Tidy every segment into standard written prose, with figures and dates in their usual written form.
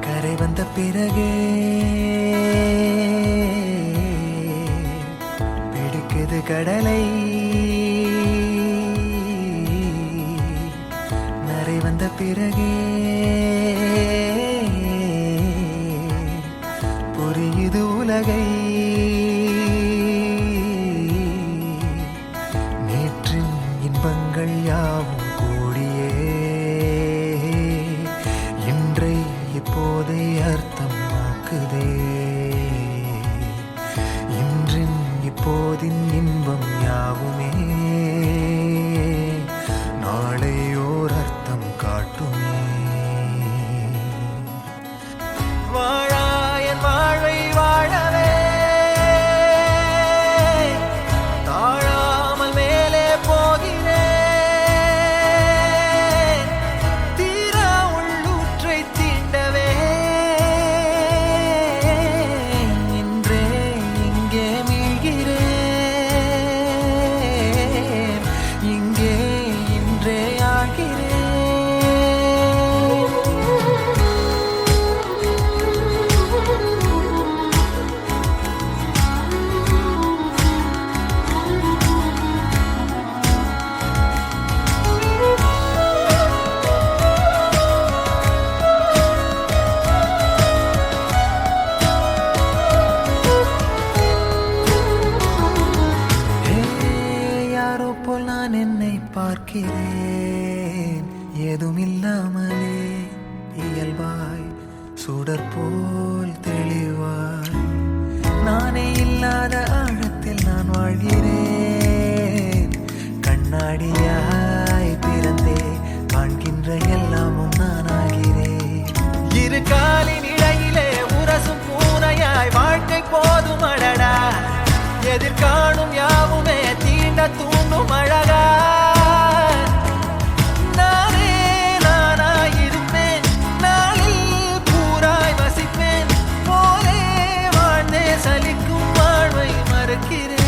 கரை வந்த பிறகே பிடிக்குது கடலை, நரை வந்த பிறகே புரியுது உலகை. நேற்றின் இன்பங்கள் யாவும் கூடியே இன்றை இப்போதை அர்த்தமாக்குதே. இன்றின் இப்போதின் இன்பம் யாவுமே நாளை ஓர் அர்த்தம் காட்டுமே. வாழாயன் வாழ்வை வாழவே தாழாமல் மேலே போகிறேன். தீரா உள்ளூற்றை தீண்டவே இன்றே இங்கே மீழ்கிறேன். இங்கே இன்றே ஆகிறேன். யாரோ போல் நான் என்னை பார்க்கிறேன். ஏதுமில்லாமலே இயல்பாய் சுடர் போல் தெளிவாய் நானே இல்லாத ஆழத்தில் நான் வாழ்கிறேன். கண்ணாடியாய் பிறந்தே காண்கின்ற எல்லாமும் நான் ஆகிறேன். இரு காலின் இடையிலே உரசும் பூனையாய் வாழ்க்கை போதும் அடடா. எதிர்காணும் யாவுமே தீண்ட தூண்டும் அழகா. நானே நானாயிருப்பேன், நாளில் பூராய் வசிப்பேன். போலே வாழ்ந்தே சலிக்கும் வாழ்வை மறுக்கிறேன்.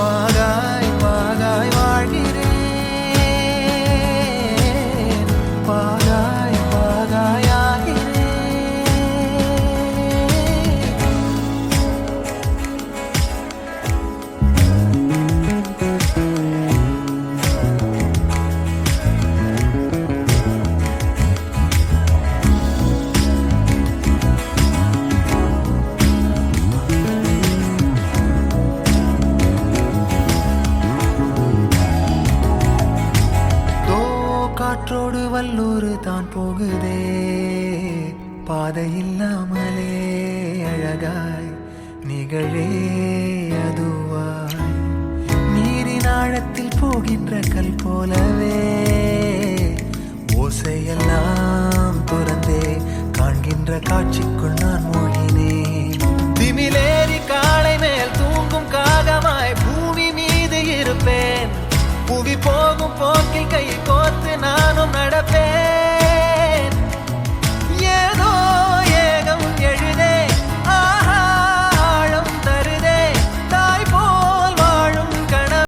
வாகாய் வாகாய் வாழ்கிறேன். வாகாய் வாகாய் ஆகிறேன். காற்றோடு வல்லூர் தான் போகுதே. பாதை இல்லாமலே அழகாய் நிகழே அதுவாய். நீரின் ஆழத்தில் போகின்ற கல் போலவே ஓசையெல்லாம் துறந்தே காண்கின்ற காட்சிக்குள் நான் மூழ்கினேன். திமிலேறி காலை மேல் தூங்கும் காகமாய் பூமி மீது இருப்பேன். புவி போகும் போக்கில்